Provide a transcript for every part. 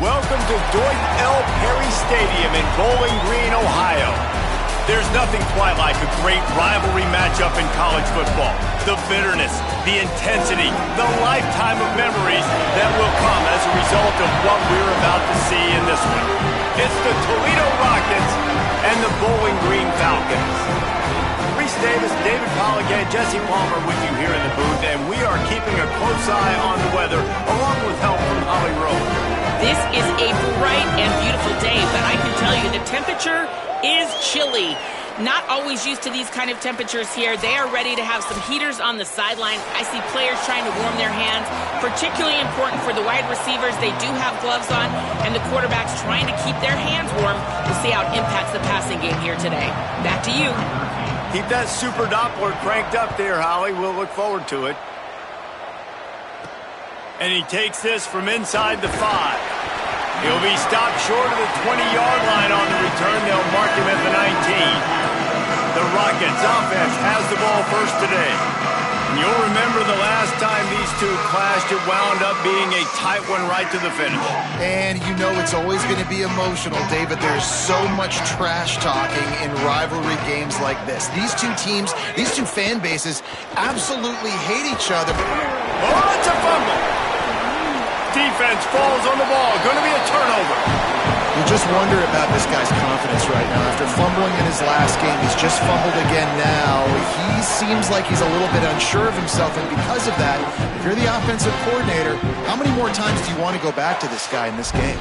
Welcome to Dwight L. Perry Stadium in Bowling Green, Ohio. There's nothing quite like a great rivalry matchup in college football. The bitterness, the intensity, the lifetime of memories that will come as a result of what we're about to see in this one. It's the Toledo Rockets and the Bowling Green Falcons. Reese Davis, David Pollack, Jesse Palmer with you here in the booth, and we are keeping a close eye on the weather, along with help from Holly Rowe. This is a bright and beautiful day, but I can tell you the temperature is chilly. Not always used to these kind of temperatures here. They are ready to have some heaters on the sideline. I see players trying to warm their hands. Particularly important for the wide receivers. They do have gloves on, and the quarterbacks trying to keep their hands warm. We'll see how it impacts the passing game here today. Back to you. Keep that super Doppler cranked up there, Holly. We'll look forward to it. And he takes this from inside the 5. He'll be stopped short of the 20-yard line on the return. They'll mark him at the 19. The Rockets offense has the ball first today. And you'll remember the last time these two clashed, it wound up being a tight one right to the finish. And you know it's always going to be emotional, David. There's so much trash talking in rivalry games like this. These two teams, these two fan bases absolutely hate each other. Oh, it's a fumble. Defense falls on the ball. Going to be a turnover. You just wonder about this guy's confidence right now. After fumbling in his last game, he's just fumbled again now. He seems like he's a little bit unsure of himself, and because of that, if you're the offensive coordinator, how many more times do you want to go back to this guy in this game?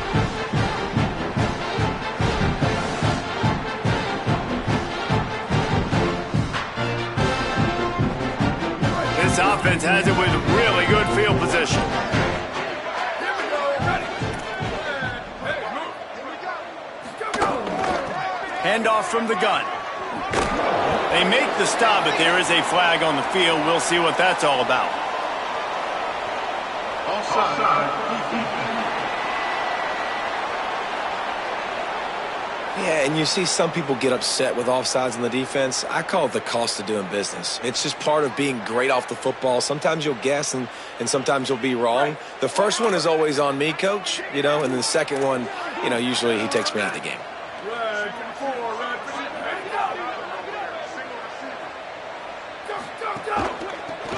This offense has it with really good field position. Handoff from the gun. They make the stop, but there is a flag on the field. We'll see what that's all about. Yeah, and you see some people get upset with offsides in the defense. I call it the cost of doing business. It's just part of being great off the football. Sometimes you'll guess and sometimes you'll be wrong. The first one is always on me, coach, and then the second one, usually he takes me out of the game.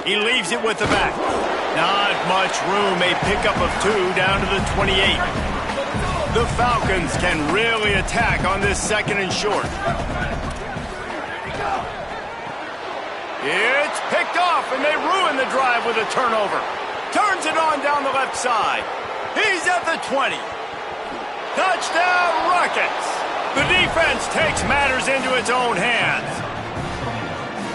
He leaves it with the back. Not much room. A pickup of 2 down to the 28. The Falcons can really attack on this second and short. It's picked off, and they ruin the drive with a turnover. Turns it on down the left side. He's at the 20. Touchdown, Rockets. The defense takes matters into its own hands.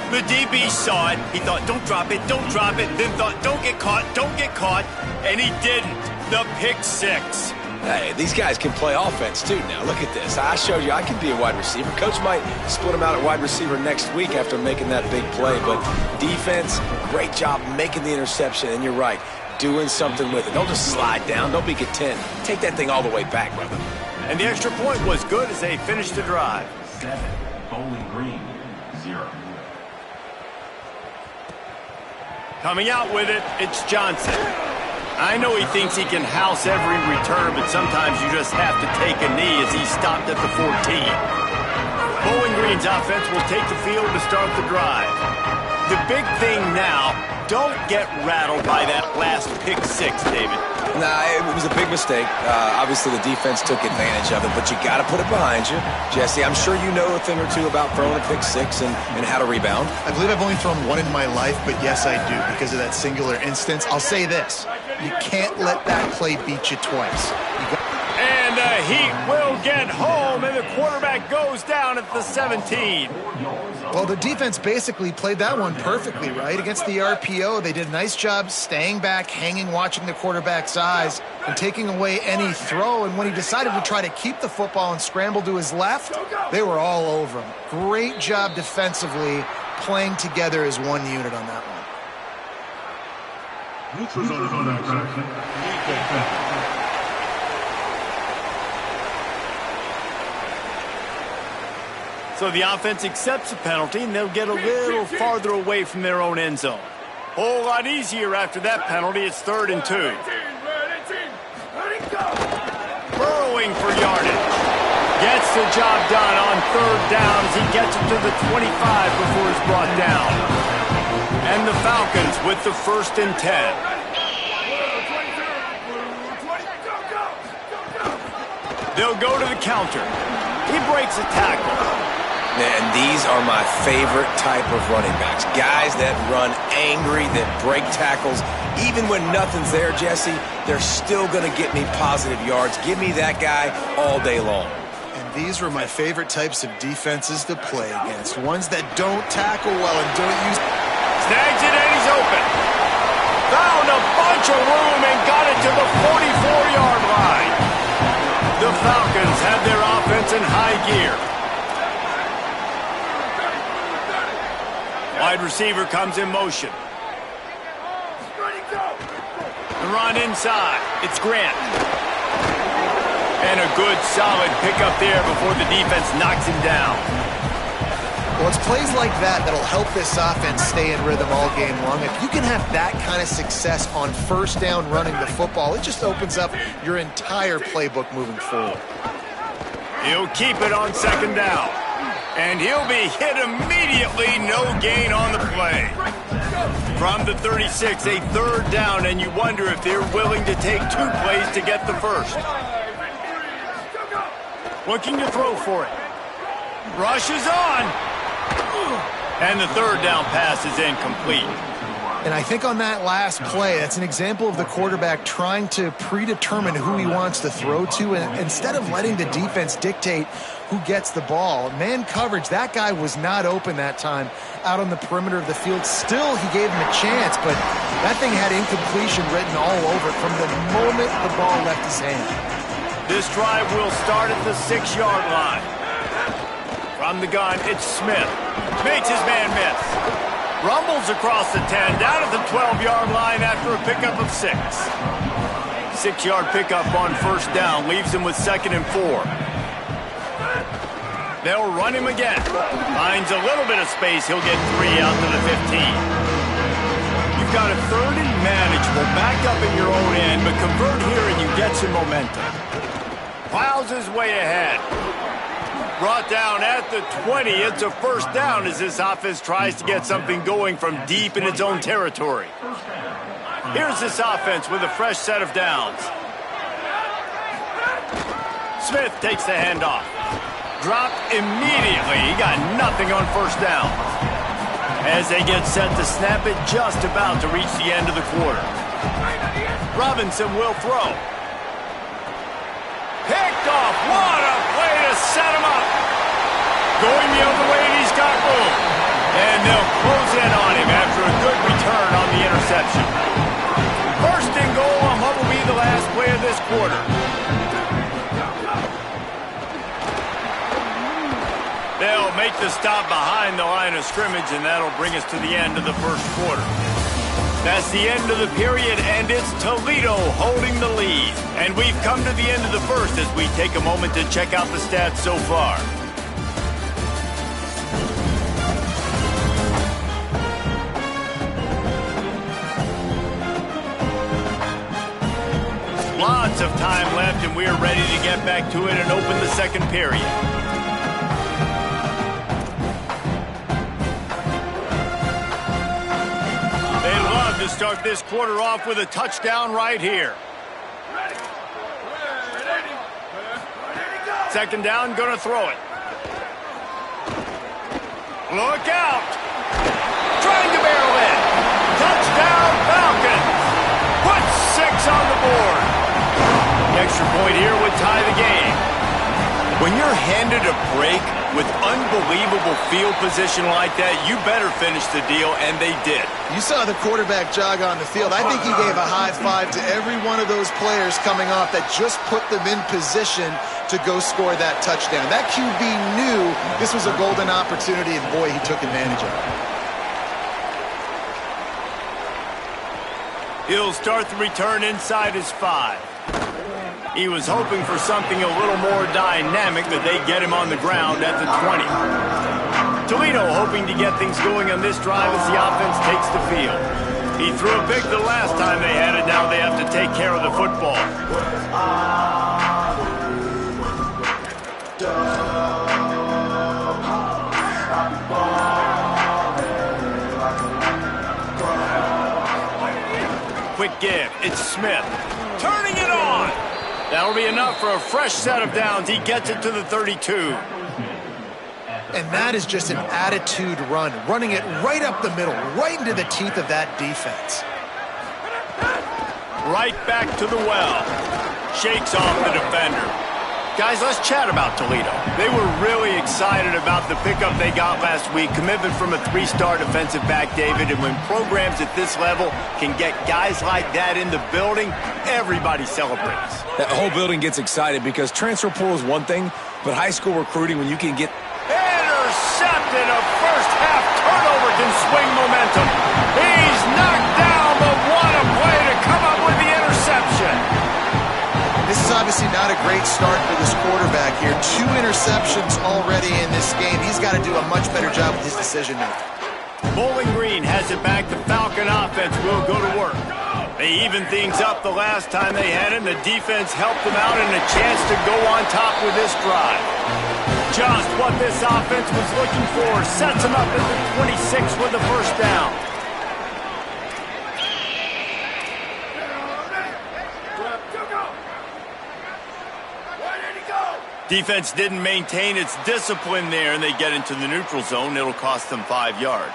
The DB saw it. He thought, don't drop it, then thought, don't get caught, and he didn't. The pick 6. Hey, these guys can play offense, too, now. Look at this. I showed you I can be a wide receiver. Coach might split him out at wide receiver next week after making that big play, but defense, great job making the interception, and you're right, doing something with it. Don't just slide down. Don't be content. Take that thing all the way back, brother. And the extra point was good as they finished the drive. 7, Bowling Green, 0. Coming out with it, it's Johnson. I know he thinks he can house every return, but sometimes you just have to take a knee as he stopped at the 14. Bowling Green's offense will take the field to start the drive. The big thing now, don't get rattled by that last pick 6, David. Nah, it was a big mistake. Obviously, the defense took advantage of it, but you got to put it behind you. Jesse, I'm sure you know a thing or two about throwing a pick 6 and how to rebound. I believe I've only thrown one in my life, but yes, I do, because of that singular instance. I'll say this. You can't let that play beat you twice. And the Heat will get home, and the quarterback goes down at the 17. Well, the defense basically played that one perfectly, right? Against the RPO, they did a nice job staying back, hanging, watching the quarterback's eyes, and taking away any throw. And when he decided to try to keep the football and scramble to his left, they were all over him. Great job defensively, playing together as one unit on that one. So the offense accepts the penalty, and they'll get a little farther away from their own end zone. Whole lot easier after that penalty. It's 3rd and 2. gets the job done on third down as he gets it to the 25 before he's brought down. And the Falcons with the 1st and 10. They'll go to the counter. He breaks a tackle. And these are my favorite type of running backs. Guys that run angry, that break tackles. Even when nothing's there, Jesse, they're still going to get me positive yards. Give me that guy all day long. And these were my favorite types of defenses to play against. Ones that don't tackle well and don't use... Snags it and he's open. Found a bunch of room and got it to the 44-yard line. The Falcons have their offense in high gear. Wide receiver comes in motion. The run inside. It's Grant. And a good, solid pickup there before the defense knocks him down. Well, it's plays like that that'll help this offense stay in rhythm all game long. If you can have that kind of success on first down running the football, it just opens up your entire playbook moving forward. He'll keep it on 2nd down. And he'll be hit immediately. No gain on the play. From the 36, a 3rd down, and you wonder if they're willing to take 2 plays to get the first. Looking to throw for it. Rush is on. And the 3rd down pass is incomplete. And I think on that last play, that's an example of the quarterback trying to predetermine who he wants to throw to, and instead of letting the defense dictate who gets the ball. Man coverage, that guy was not open that time out on the perimeter of the field. Still, he gave him a chance, but that thing had incompletion written all over it from the moment the ball left his hand. This drive will start at the 6-yard line. From the gun, it's Smith. Makes his man miss. Rumbles across the 10, down at the 12-yard line after a pickup of 6. 6-yard pickup on 1st down leaves him with 2nd and 4. They'll run him again. Finds a little bit of space. He'll get 3 out to the 15. You've got a 3rd and manageable back up in your own end, but convert here and you get some momentum. Plows his way ahead. Brought down at the 20. It's a 1st down as this offense tries to get something going from deep in its own territory. Here's this offense with a fresh set of downs. Smith takes the handoff. Dropped immediately. He got nothing on 1st down. As they get set to snap it, just about to reach the end of the quarter. Robinson will throw. Picked off. What a play to set him up. Going the other way, and he's got room. And they'll close in on him after a good return on the interception. 1st and goal on what will be the last play of this quarter. They'll make the stop behind the line of scrimmage, and that'll bring us to the end of the 1st quarter. That's the end of the period, and it's Toledo holding the lead. And we've come to the end of the 1st as we take a moment to check out the stats so far. Lots of time left, and we're ready to get back to it and open the 2nd period. To start this quarter off with a touchdown right here. 2nd down, gonna throw it. Look out! Trying to barrel in. Touchdown, Falcons! Put 6 on the board. The extra point here would tie the game. When you're handed a break with unbelievable field position like that, you better finish the deal, and they did. You saw the quarterback jog on the field. I think he gave a high five to every one of those players coming off that just put them in position to go score that touchdown. That QB knew this was a golden opportunity, and boy, he took advantage of it. He'll start the return inside his 5. He was hoping for something a little more dynamic, but they get him on the ground at the 20. Toledo hoping to get things going on this drive as the offense takes the field. He threw a pick the last time they had it. Now they have to take care of the football. it's Smith. Turning it on. That'll be enough for a fresh set of downs. He gets it to the 32. And that is just an attitude run, running it right up the middle, right into the teeth of that defense. Right back to the well. Shakes off the defender. Guys, let's chat about Toledo. They were really excited about the pickup they got last week. Commitment from a 3-star defensive back, David. And when programs at this level can get guys like that in the building, everybody celebrates. That whole building gets excited because transfer portal is one thing, but high school recruiting, when you can get... Intercepted. A first-half turnover can swing momentum. He's knocked down, but what a play to come up with the interception. This is obviously not a great start for this quarterback here. 2 interceptions already in this game. He's got to do a much better job with his decision-making. Bowling Green has it back. The Falcon offense will go to work. They evened things up the last time they had it, and the defense helped them out and a chance to go on top with this drive. Just what this offense was looking for. Sets them up at the 26 with the first down. Defense didn't maintain its discipline there, and they get into the neutral zone. It'll cost them 5 yards.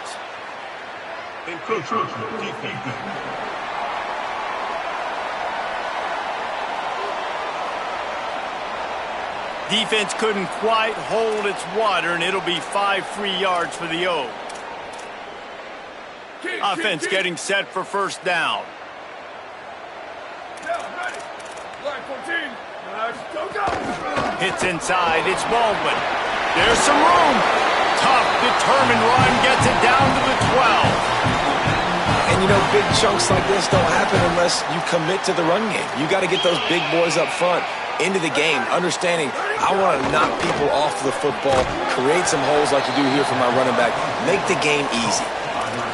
Defense couldn't quite hold its water, and it'll be 5 free yards for the O. Offense getting set for first down. Hits inside. It's Baldwin. There's some room. Tough, determined run. Gets it down to the 12. And, you know, big chunks like this don't happen unless you commit to the run game. You got to get those big boys up front into the game, understanding I want to knock people off the football, create some holes like you do here for my running back, make the game easy.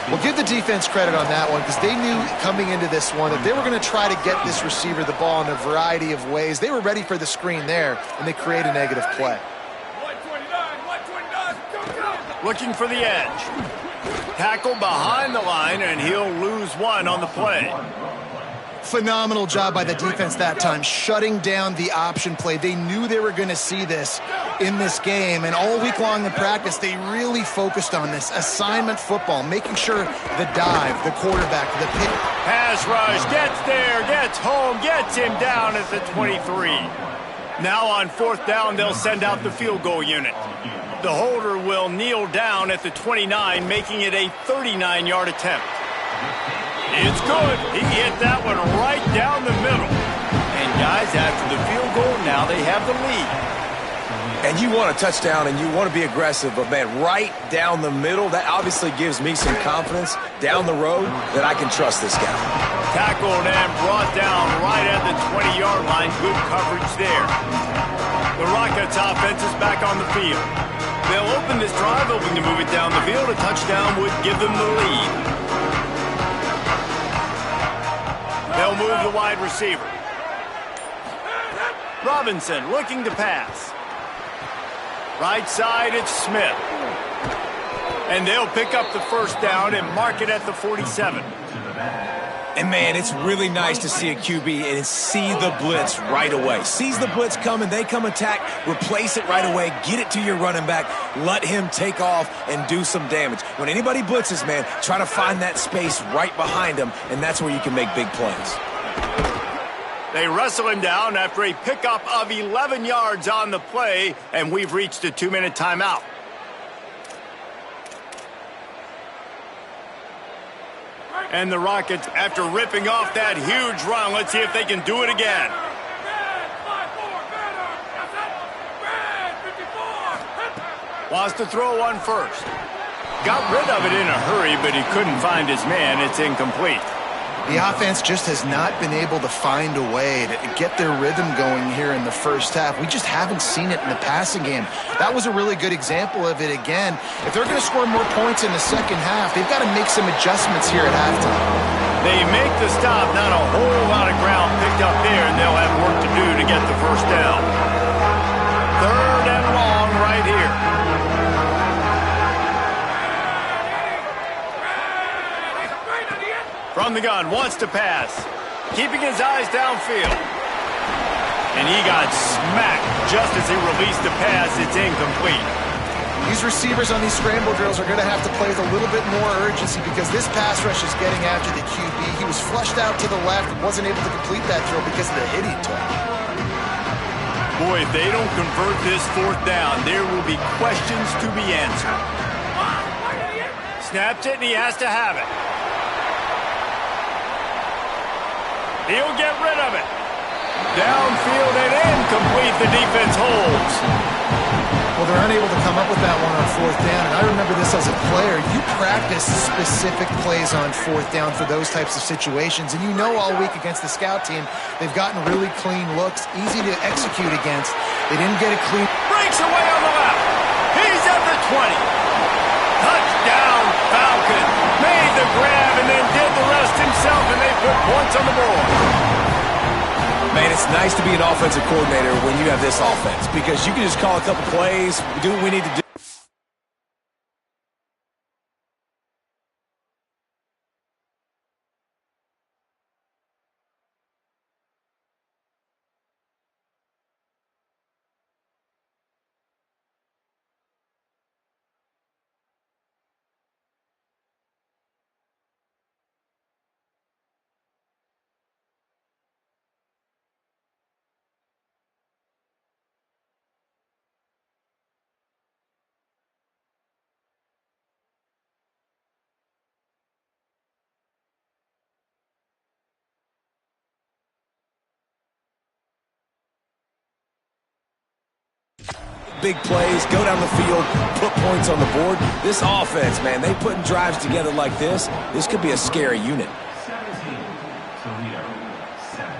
Well, give the defense credit on that one because they knew coming into this one that they were going to try to get this receiver the ball in a variety of ways. They were ready for the screen there, and they create a negative play. Looking for the edge. Tackle behind the line, and he'll lose one on the play. Phenomenal job by the defense that time, shutting down the option play. They knew they were going to see this in this game, and all week long in practice, they really focused on this assignment football, making sure the dive, the quarterback, the pick. Pass rush, gets there, gets home, gets him down at the 23. Now on 4th down, they'll send out the field goal unit. The holder will kneel down at the 29, making it a 39-yard attempt. It's good. He hit that one right down the middle. And guys, after the field goal, now they have the lead. And you want a touchdown and you want to be aggressive, but man, right down the middle, that obviously gives me some confidence down the road that I can trust this guy. Tackled and brought down right at the 20-yard line. Good coverage there. The Rockets offense is back on the field. They'll open this drive, hoping to move it down the field. A touchdown would give them the lead. They'll move the wide receiver. Robinson looking to pass. Right side, it's Smith. And they'll pick up the first down and mark it at the 47. And, man, it's really nice to see a QB and see the blitz right away. Sees the blitz coming, they come attack, replace it right away, get it to your running back, let him take off and do some damage. When anybody blitzes, man, try to find that space right behind him, and that's where you can make big plays. They wrestle him down after a pickup of 11 yards on the play, and we've reached a 2-minute timeout. And the Rockets, after ripping off that huge run, let's see if they can do it again. Wants to throw one first. Got rid of it in a hurry, but he couldn't find his man. It's incomplete. The offense just has not been able to find a way to get their rhythm going here in the first half. We just haven't seen it in the passing game. That was a really good example of it again. If they're going to score more points in the second half, they've got to make some adjustments here at halftime. They make the stop, not a whole lot of ground picked up there, and they'll have work to do to get the first down. 3rd and long right here. From the gun, wants to pass. keeping his eyes downfield. And he got smacked just as he released the pass. It's incomplete. These receivers on these scramble drills are going to have to play with a little bit more urgency because this pass rush is getting after the QB. He was flushed out to the left and wasn't able to complete that throw because of the hit he took. Boy, if they don't convert this fourth down, there will be questions to be answered. Snaps it, and he has to have it. He'll get rid of it. Downfield and incomplete. The defense holds. Well, they're unable to come up with that one on fourth down. And I remember this as a player. You practice specific plays on fourth down for those types of situations. And you know all week against the scout team, they've gotten really clean looks, easy to execute against. They didn't get a clean. Breaks away on the left. He's at the 20. Touchdown, Falcon. Made the grab and then did the rest himself, and they put points on the board. Man, it's nice to be an offensive coordinator when you have this offense because you can just call a couple plays, do what we need to do. Big plays, go down the field, put points on the board. This offense, man, they putting drives together like this. This could be a scary unit. 17, Toledo, 7.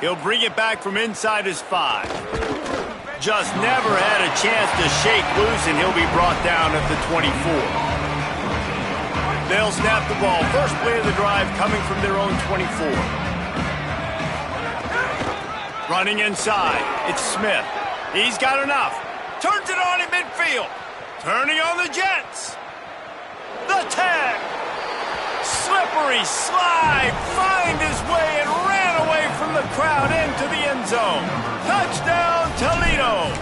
He'll bring it back from inside his 5. Just never had a chance to shake loose, and he'll be brought down at the 24. They'll snap the ball. First play of the drive coming from their own 24. Running inside. It's Smith. He's got enough. Turns it on in midfield. Turning on the Jets. The tag. Slippery slide. Find his way and ran away from the crowd into the end zone. Touchdown, Toledo.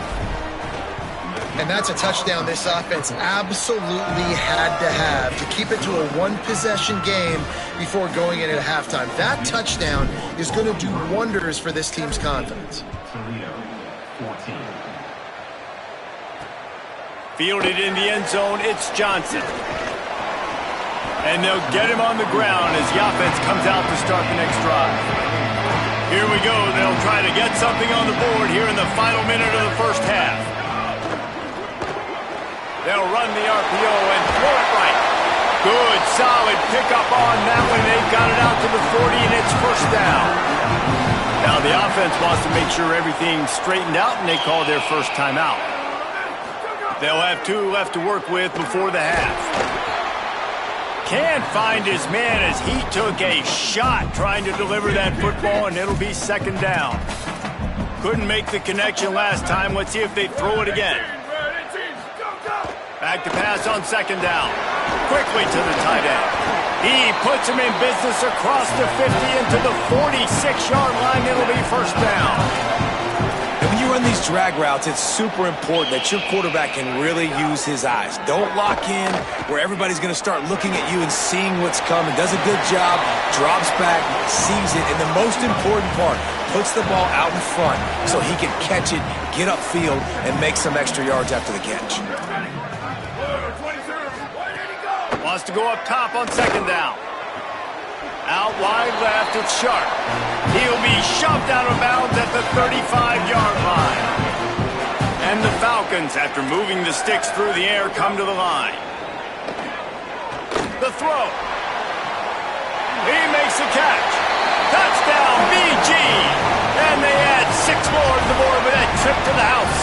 And that's a touchdown this offense absolutely had to have to keep it to a one-possession game before going in at halftime. That touchdown is going to do wonders for this team's confidence. Toledo, 14. Fielded in the end zone, it's Johnson. And they'll get him on the ground as the offense comes out to start the next drive. Here we go. They'll try to get something on the board here in the final minute of the first half. They'll run the RPO and throw it right. Good, solid pickup on that one. They've got it out to the 40, and it's first down. Now the offense wants to make sure everything's straightened out, and they call their first timeout. They'll have 2 left to work with before the half. Can't find his man as he took a shot trying to deliver that football, and it'll be second down. Couldn't make the connection last time. Let's see if they throw it again. Back to pass on second down. Quickly to the tight end. He puts him in business across the 50 into the 46-yard line. It'll be first down. And when you run these drag routes, it's super important that your quarterback can really use his eyes. Don't lock in where everybody's going to start looking at you and seeing what's coming. Does a good job, drops back, sees it, and the most important part, puts the ball out in front so he can catch it, get upfield, and make some extra yards after the catch. Wants to go up top on second down. Out wide left, it's Sharp. He'll be shoved out of bounds at the 35-yard line. And the Falcons, after moving the sticks through the air, come to the line. The throw. He makes the catch. Touchdown, BG. And they add 6 more to the board with that trip to the house.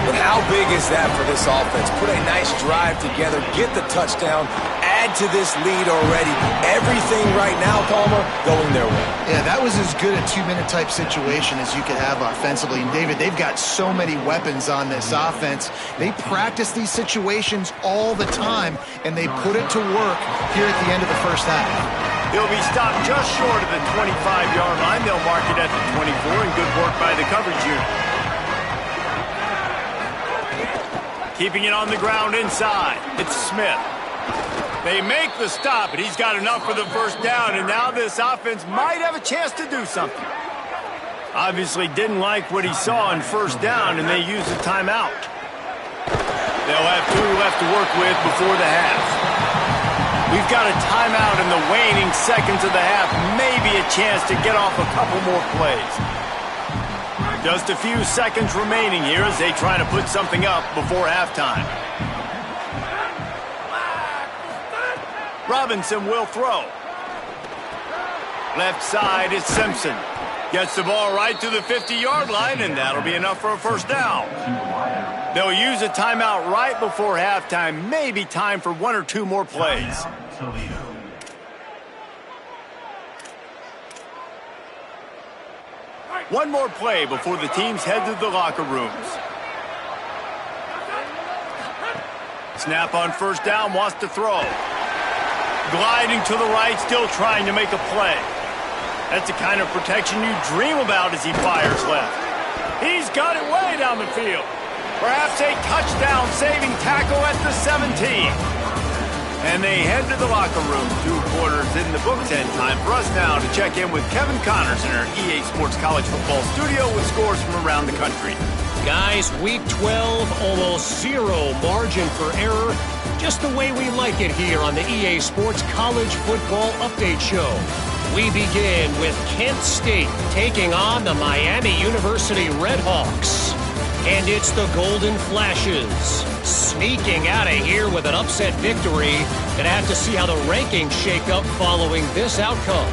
But how big is that for this offense? Put a nice drive together, get the touchdown, add to this lead already. Everything right now, Palmer, going their way. Yeah, that was as good a 2-minute type situation as you could have offensively. And David, they've got so many weapons on this offense. They practice these situations all the time, and they put it to work here at the end of the first half. He'll be stopped just short of the 25-yard line. They'll mark it at the 24, and good work by the coverage unit. Keeping it on the ground inside. It's Smith. They make the stop, and he's got enough for the first down, and now this offense might have a chance to do something. Obviously didn't like what he saw on first down, and they used a timeout. They'll have 2 left to work with before the half. We've got a timeout in the waning seconds of the half, maybe a chance to get off a couple more plays. Just a few seconds remaining here as they try to put something up before halftime. Robinson will throw. Left side is Simpson. Gets the ball right to the 50-yard line, and that'll be enough for a first down. They'll use a timeout right before halftime. Maybe time for 1 or 2 more plays. Toledo. One more play before the teams head to the locker rooms. Snap on first down, wants to throw. Gliding to the right, still trying to make a play. That's the kind of protection you dream about as he fires left. He's got it way down the field. Perhaps a touchdown-saving tackle at the 17. And they head to the locker room. 2 quarters in the books, and time for us now to check in with Kevin Connors in our EA Sports College Football studio with scores from around the country. Guys, week 12, almost 0 margin for error. Just the way we like it here on the EA Sports College Football Update Show. We begin with Kent State taking on the Miami University Redhawks. And it's the Golden Flashes sneaking out of here with an upset victory. Gonna have to see how the rankings shake up following this outcome.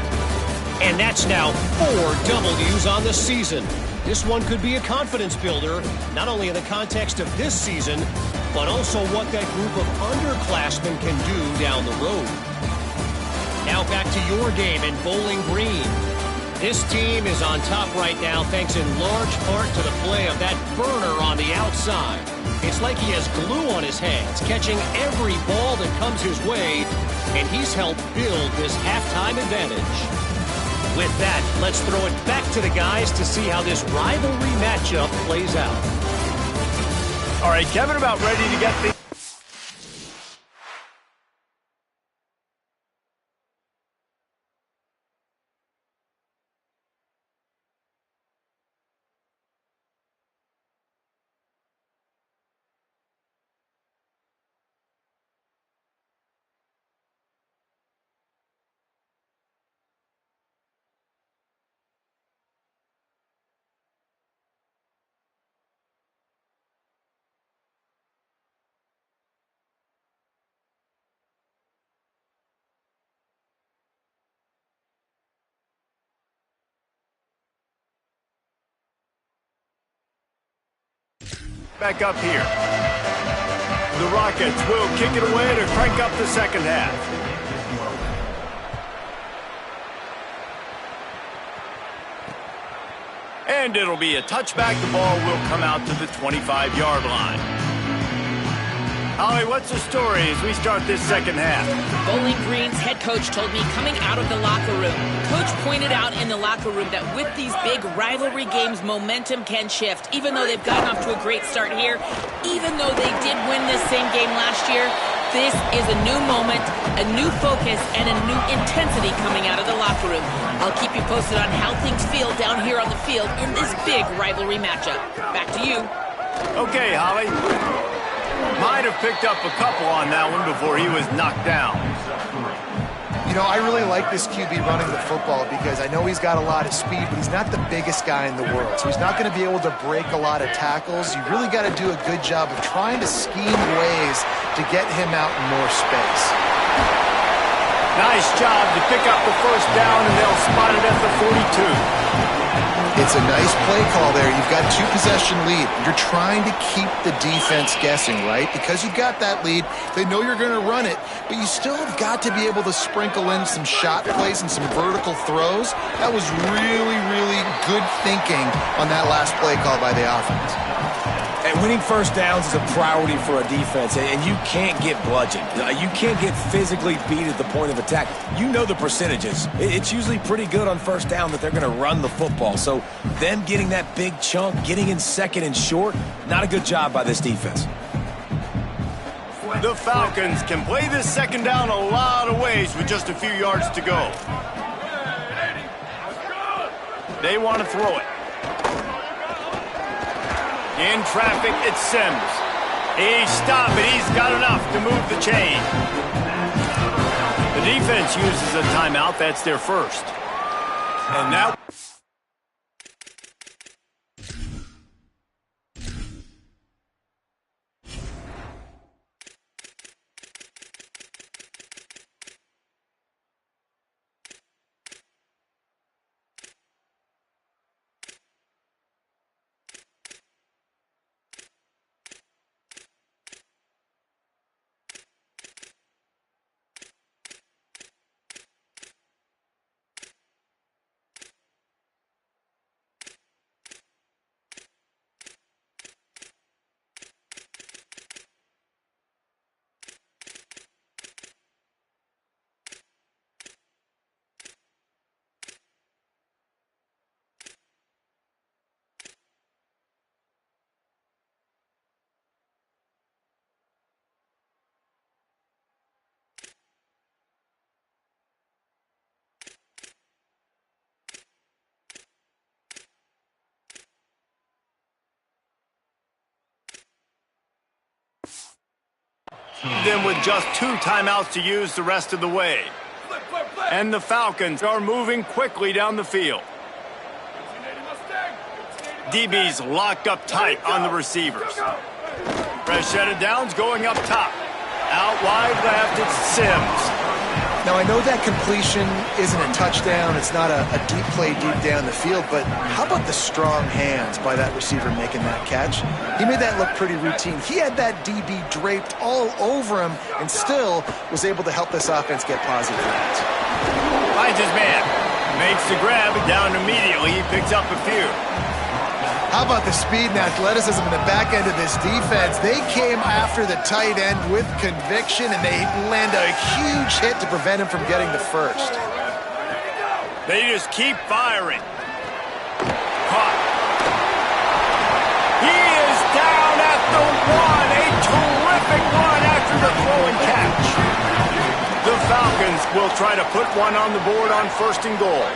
And that's now 4 W's on the season. This one could be a confidence builder, not only in the context of this season, but also what that group of underclassmen can do down the road. Now back to your game in Bowling Green. This team is on top right now thanks in large part to the play of that burner on the outside. It's like he has glue on his hands, catching every ball that comes his way, and he's helped build this halftime advantage. With that, let's throw it back to the guys to see how this rivalry matchup plays out. All right, Kevin, about ready to get the... Back up here. The Rockets will kick it away to crank up the second half. And it'll be a touchback. The ball will come out to the 25-yard line. Holly, what's the story as we start this second half? Bowling Green's head coach told me coming out of the locker room. Coach pointed out in the locker room that with these big rivalry games, momentum can shift. Even though they've gotten off to a great start here, even though they did win this same game last year, this is a new moment, a new focus, and a new intensity coming out of the locker room. I'll keep you posted on how things feel down here on the field in this big rivalry matchup. Back to you. Okay, Holly. Might have picked up a couple on that one before he was knocked down. You know, I really like this QB running the football because I know he's got a lot of speed, but he's not the biggest guy in the world. So he's not going to be able to break a lot of tackles. You really got to do a good job of trying to scheme ways to get him out in more space. Nice job to pick up the first down, and they'll spot it at the 42. It's a nice play call there. You've got 2-possession lead. You're trying to keep the defense guessing, right? Because you've got that lead, they know you're going to run it, but you still have got to be able to sprinkle in some shot plays and some vertical throws. That was really, really good thinking on that last play call by the offense. And winning first downs is a priority for a defense, and you can't get bludgeoned. You can't get physically beat at the point of attack. You know the percentages. It's usually pretty good on first down that they're going to run the football. So them getting that big chunk, getting in second and short, not a good job by this defense. The Falcons can play this second down a lot of ways with just a few yards to go. They want to throw it. In traffic, it's Sims. He stopped it. He's got enough to move the chain. The defense uses a timeout. That's their first. And now... Then with just 2 timeouts to use the rest of the way. And the Falcons are moving quickly down the field. DB's locked up tight on the receivers. Fresh set of downs going up top. Out wide left, it's Sims. Now, I know that completion isn't a touchdown. It's not a deep play deep down the field, but how about the strong hands by that receiver making that catch? He made that look pretty routine. He had that DB draped all over him and still was able to help this offense get positive yards. Finds his man. Makes the grab down immediately. He picks up a few. How about the speed and athleticism in the back end of this defense? They came after the tight end with conviction, and they land a huge hit to prevent him from getting the first. They just keep firing. Caught. He is down at the 1. A terrific run after the throw and catch. The Falcons will try to put one on the board on 1st and goal.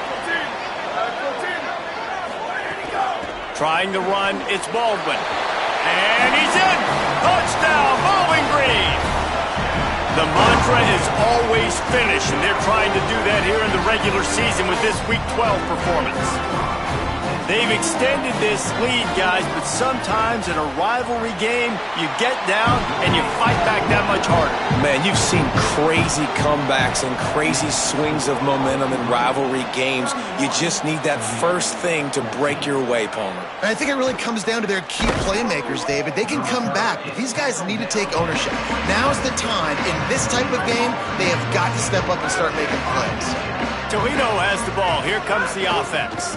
Trying to run, it's Baldwin. And he's in! Touchdown, Bowling Green! The mantra is always finish, and they're trying to do that here in the regular season with this Week 12 performance. They've extended this lead, guys, but sometimes in a rivalry game, you get down and you fight back that much harder. Man, you've seen crazy comebacks and crazy swings of momentum in rivalry games. You just need that first thing to break your way, Palmer. And I think it really comes down to their key playmakers, David. They can come back, but these guys need to take ownership. Now's the time. In this type of game, they have got to step up and start making plays. Toledo has the ball. Here comes the offense.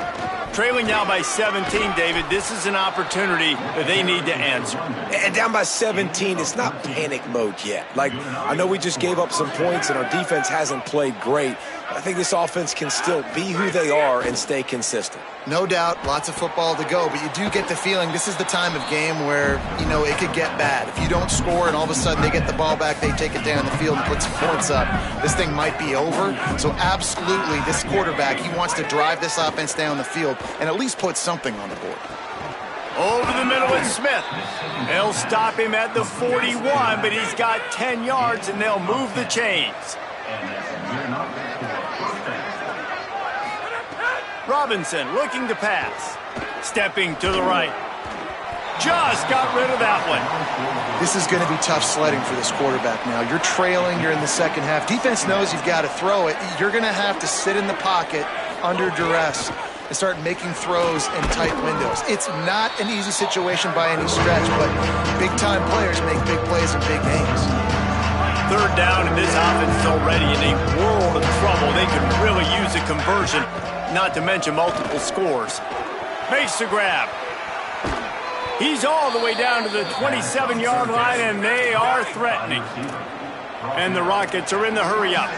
Trailing now by 17, David. This is an opportunity that they need to answer. And down by 17, it's not panic mode yet. Like, I know we just gave up some points and our defense hasn't played great. I think this offense can still be who they are and stay consistent. No doubt, lots of football to go, but you do get the feeling this is the time of game where, you know, it could get bad. If you don't score and all of a sudden they get the ball back, they take it down the field and put some points up, this thing might be over. So absolutely, this quarterback, he wants to drive this offense down the field and at least put something on the board. Over the middle, it's Smith. They'll stop him at the 41, but he's got 10 yards, and they'll move the chains. Robinson looking to pass. Stepping to the right. Just got rid of that one. This is going to be tough sledding for this quarterback now. You're trailing, you're in the second half. Defense knows you've got to throw it. You're going to have to sit in the pocket under duress and start making throws in tight windows. It's not an easy situation by any stretch, but big-time players make big plays in big games. 3rd down, and this offense is already in a world of trouble. They could really use a conversion, not to mention multiple scores. Makes the grab. He's all the way down to the 27-yard line, and they are threatening. And the Rockets are in the hurry-up.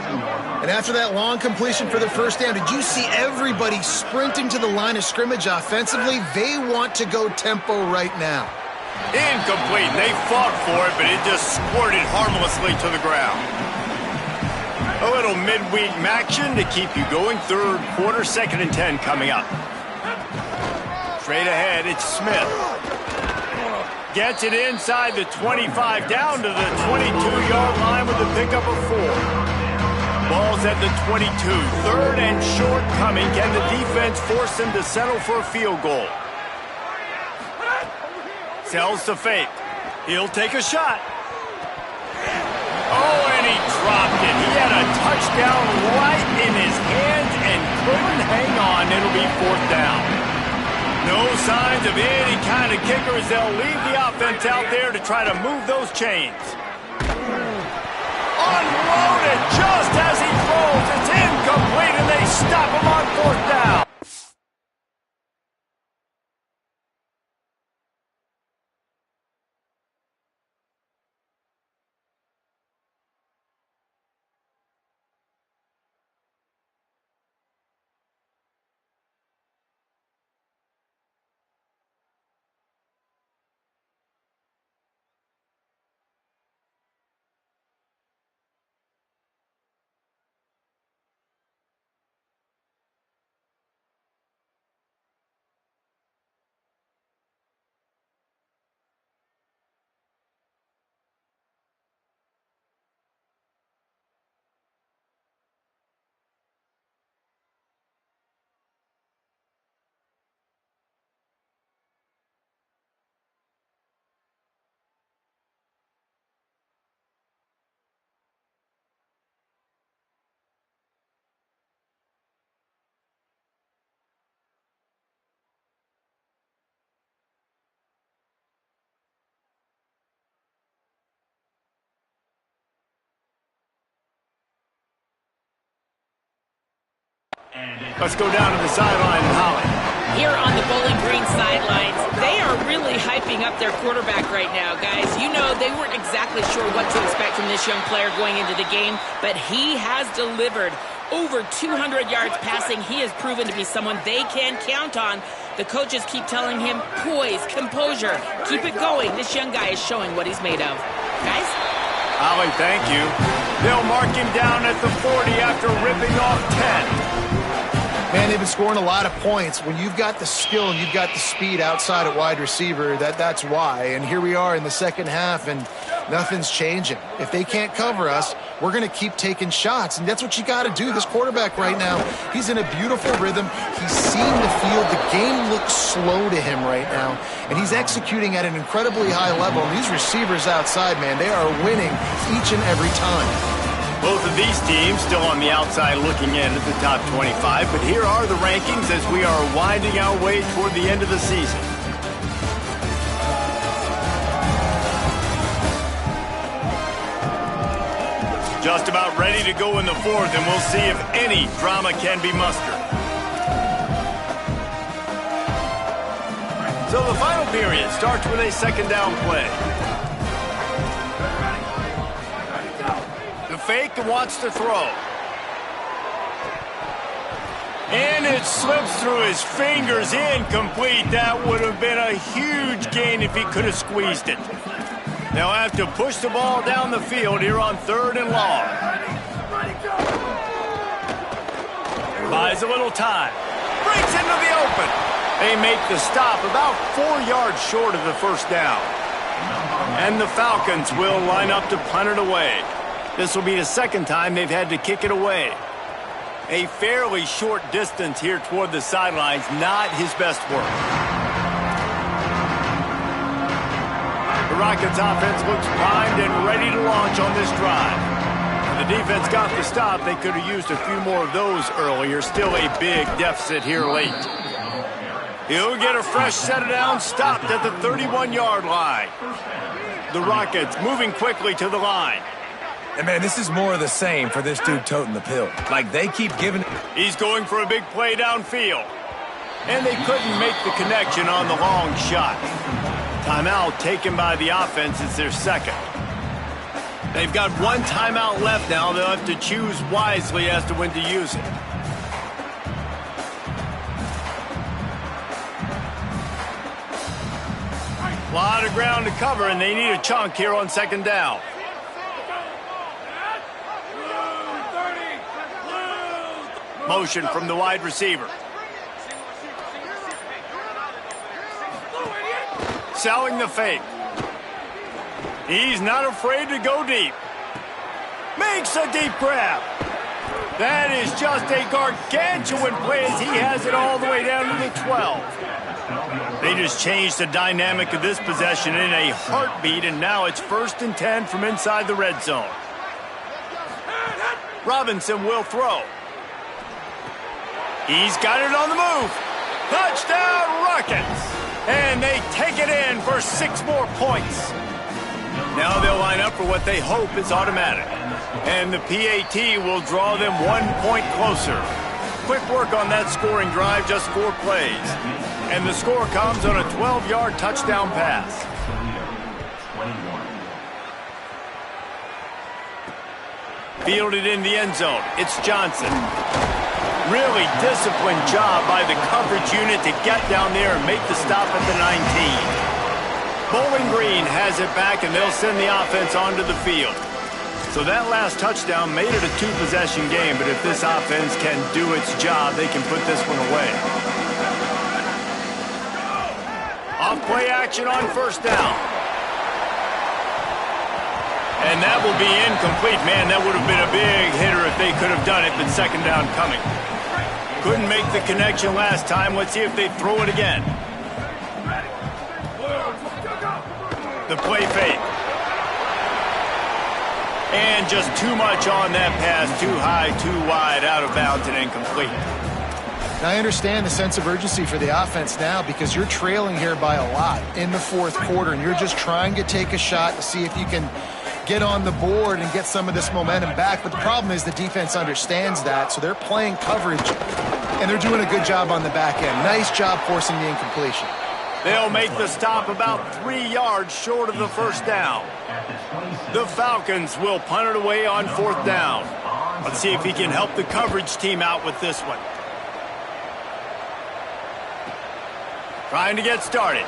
And after that long completion for the first down, did you see everybody sprinting to the line of scrimmage offensively? They want to go tempo right now. Incomplete. They fought for it, but it just squirted harmlessly to the ground. A little midweek action to keep you going. Third quarter, 2nd and 10 coming up. Straight ahead, it's Smith. Gets it inside the 25, down to the 22-yard line with a pickup of 4. Ball's at the 22. 3rd and short coming. Can the defense force him to settle for a field goal? Sells to fake. He'll take a shot. Oh, and he dropped it. He had a touchdown right in his hands and couldn't hang on. It'll be 4th down. No signs of any kind of kickers. They'll leave the offense out there to try to move those chains. Unloaded just as he throws. It's incomplete, and they stop him on 4th down. Let's go down to the sideline, Holly. Here on the Bowling Green sidelines, they are really hyping up their quarterback right now, guys. You know, they weren't exactly sure what to expect from this young player going into the game, but he has delivered over 200 yards passing. He has proven to be someone they can count on. The coaches keep telling him, poise, composure, keep it going. This young guy is showing what he's made of. Guys? Holly, thank you. They'll mark him down at the 40 after ripping off 10. Man, they've been scoring a lot of points. When you've got the skill and you've got the speed outside at wide receiver, that's why. And here we are in the second half, and nothing's changing. If they can't cover us, we're going to keep taking shots, and that's what you got to do. This quarterback right now, he's in a beautiful rhythm. He's seeing the field. The game looks slow to him right now, and he's executing at an incredibly high level. And these receivers outside, man, they are winning each and every time. Both of these teams still on the outside looking in at the top 25, but here are the rankings as we are winding our way toward the end of the season. Just about ready to go in the 4th, and we'll see if any drama can be mustered. So the final period starts with a 2nd down play. Fake wants to throw. And it slips through his fingers, incomplete. That would have been a huge gain if he could have squeezed it. They'll have to push the ball down the field here on 3rd and long. Buys a little time. Breaks into the open. They make the stop about 4 yards short of the 1st down. And the Falcons will line up to punt it away. This will be the 2nd time they've had to kick it away. A fairly short distance here toward the sidelines, not his best work. The Rockets offense looks primed and ready to launch on this drive. When the defense got the stop, they could have used a few more of those earlier. Still a big deficit here late. He'll get a fresh set of downs, stopped at the 31-yard line. The Rockets moving quickly to the line. And, man, this is more of the same for this dude toting the pill. Like, they keep giving... He's going for a big play downfield. And they couldn't make the connection on the long shot. Timeout taken by the offense. It's their second. They've got one timeout left now. They'll have to choose wisely as to when to use it. A lot of ground to cover, and they need a chunk here on second down. Motion from the wide receiver. Selling the fake. He's not afraid to go deep. Makes a deep grab. That is just a gargantuan play as he has it all the way down to the 12. They just changed the dynamic of this possession in a heartbeat, and now it's 1st and 10 from inside the red zone. Robinson will throw. He's got it on the move. Touchdown Rockets! And they take it in for 6 more points. Now they'll line up for what they hope is automatic. And the PAT will draw them 1 point closer. Quick work on that scoring drive, just 4 plays. And the score comes on a 12-yard touchdown pass. Fielded in the end zone. It's Johnson. Really disciplined job by the coverage unit to get down there and make the stop at the 19. Bowling Green has it back, and they'll send the offense onto the field. So that last touchdown made it a 2-possession game, but if this offense can do its job, they can put this one away. Off play action on 1st down. And that will be incomplete. Man, that would have been a big hitter if they could have done it, but 2nd down coming. Couldn't make the connection last time. Let's see if they throw it again. The play fake. And just too much on that pass. Too high, too wide, out of bounds, and incomplete. Now, I understand the sense of urgency for the offense now because you're trailing here by a lot in the 4th quarter, and you're just trying to take a shot to see if you can get on the board and get some of this momentum back. But the problem is the defense understands that, so they're playing coverage, and they're doing a good job on the back end. Nice job forcing the incompletion. They'll make the stop about 3 yards short of the 1st down. The Falcons will punt it away on 4th down. Let's see if he can help the coverage team out with this one. Trying to get started.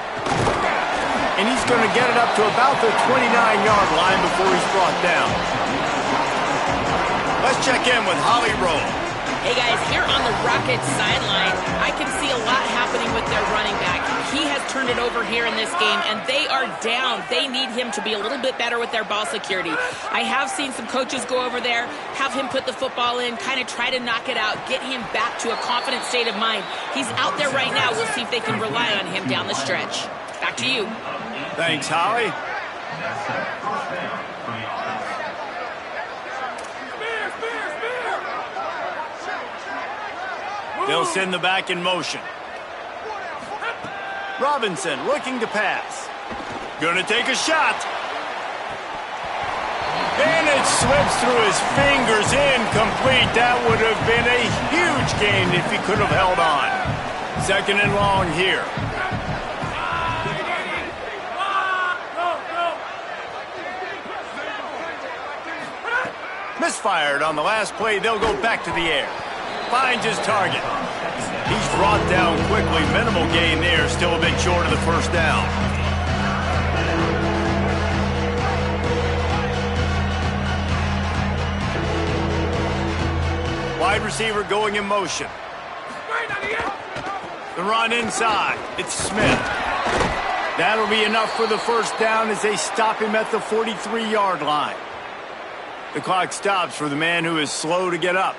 And he's going to get it up to about the 29-yard line before he's brought down. Let's check in with Holly Rowe. Hey, guys, here on the Rockets sideline, I can see a lot happening with their running back. He has turned it over here in this game, and they are down. They need him to be a little bit better with their ball security. I have seen some coaches go over there, have him put the football in, kind of try to knock it out, get him back to a confident state of mind. He's out there right now. We'll see if they can rely on him down the stretch. Back to you. Thanks, Holly. They'll send the back in motion. Robinson looking to pass. Gonna take a shot. And it slips through his fingers, incomplete. That would have been a huge gain if he could have held on. 2nd and long here. Misfired on the last play. They'll go back to the air. Finds his target. He's brought down quickly. Minimal gain there. Still a bit short of the 1st down. Wide receiver going in motion. The run inside. It's Smith. That'll be enough for the 1st down as they stop him at the 43-yard line. The clock stops for the man who is slow to get up.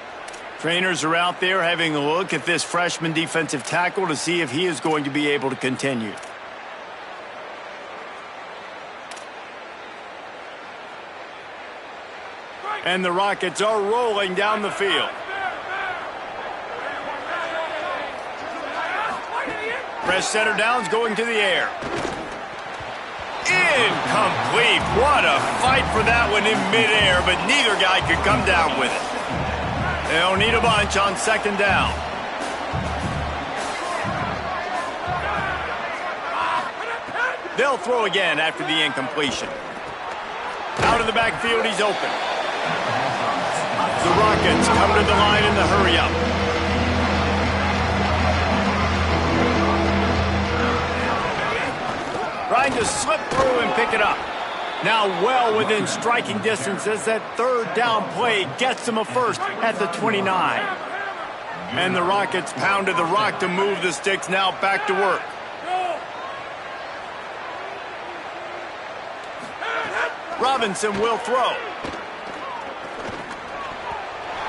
Trainers are out there having a look at this freshman defensive tackle to see if he is going to be able to continue. And the Rockets are rolling down the field. Press center downs going to the air. Incomplete. What a fight for that one in midair, but neither guy could come down with it. They'll need a bunch on 2nd down. They'll throw again after the incompletion. Out of the backfield, he's open. The Rockets come to the line in the hurry-up. Trying to slip through and pick it up. Now well within striking distance as that third down play gets them a first at the 29. And the Rockets pounded the rock to move the sticks, now back to work. Robinson will throw.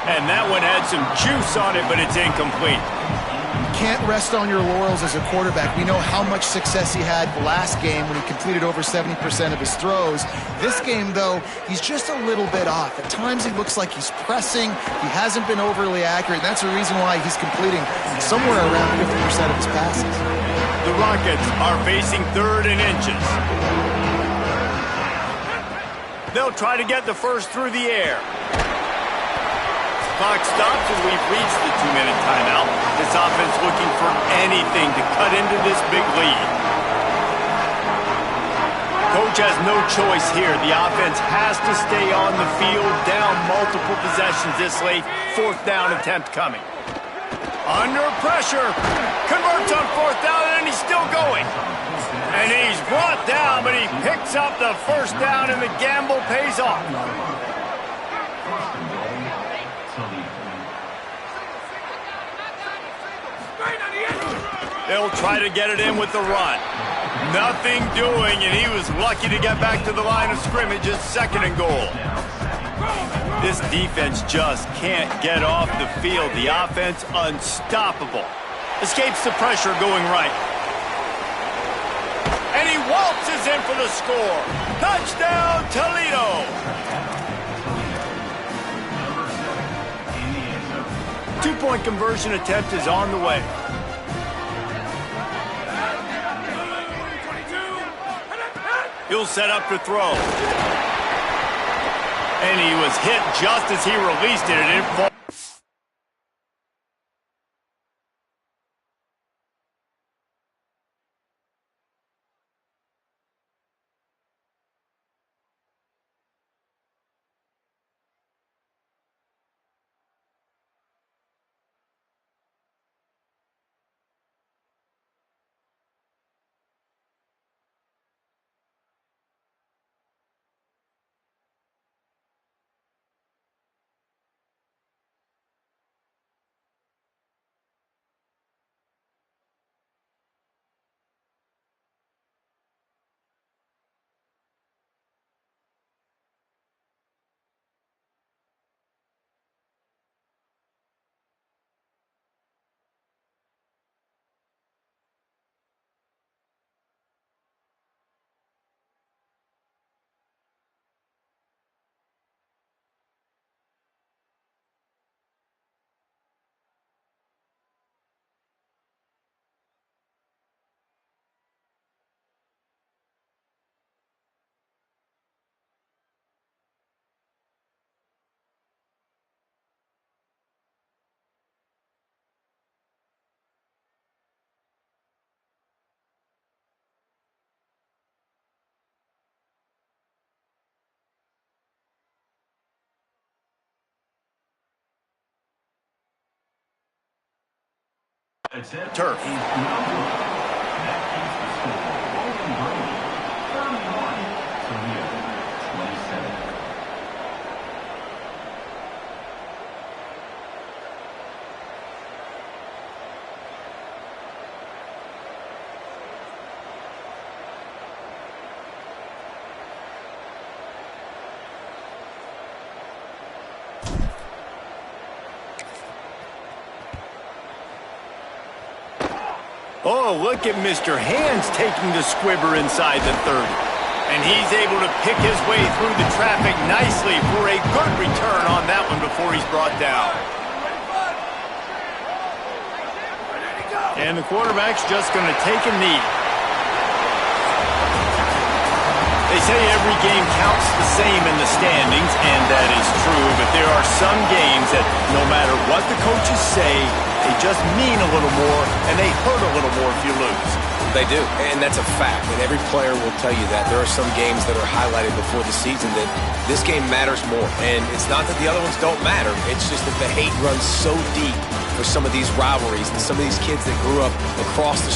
And that one had some juice on it, but it's incomplete. Can't rest on your laurels as a quarterback. We know how much success he had last game when he completed over 70% of his throws. This game, though, he's just a little bit off. At times he looks like he's pressing. He hasn't been overly accurate. That's the reason why he's completing somewhere around 50% of his passes. The Rockets are facing 3rd and inches. They'll try to get the first through the air. Clock stops as we've reached the 2-minute timeout. This offense looking for anything to cut into this big lead. Coach has no choice here. The offense has to stay on the field, down multiple possessions this late. 4th down attempt coming. Under pressure. Converts on 4th down, and he's still going. And he's brought down, but he picks up the first down, and the gamble pays off. They'll try to get it in with the run. Nothing doing, and he was lucky to get back to the line of scrimmage at 2nd and goal. This defense just can't get off the field. The offense unstoppable. Escapes the pressure going right. And he waltzes in for the score. Touchdown, Toledo! 2-point conversion attempt is on the way. He'll set up to throw. And he was hit just as he released it. It didn't fall. Turf. Oh, look at Mr. Hands taking the squibber inside the 30. And he's able to pick his way through the traffic nicely for a good return on that one before he's brought down. And the quarterback's just going to take a knee. They say every game counts the same in the standings, and that is true, but there are some games that no matter what the coaches say, they just mean a little more, and they hurt a little more if you lose. They do, and that's a fact, and every player will tell you that. There are some games that are highlighted before the season that this game matters more, and it's not that the other ones don't matter. It's just that the hate runs so deep for some of these rivalries and some of these kids that grew up across the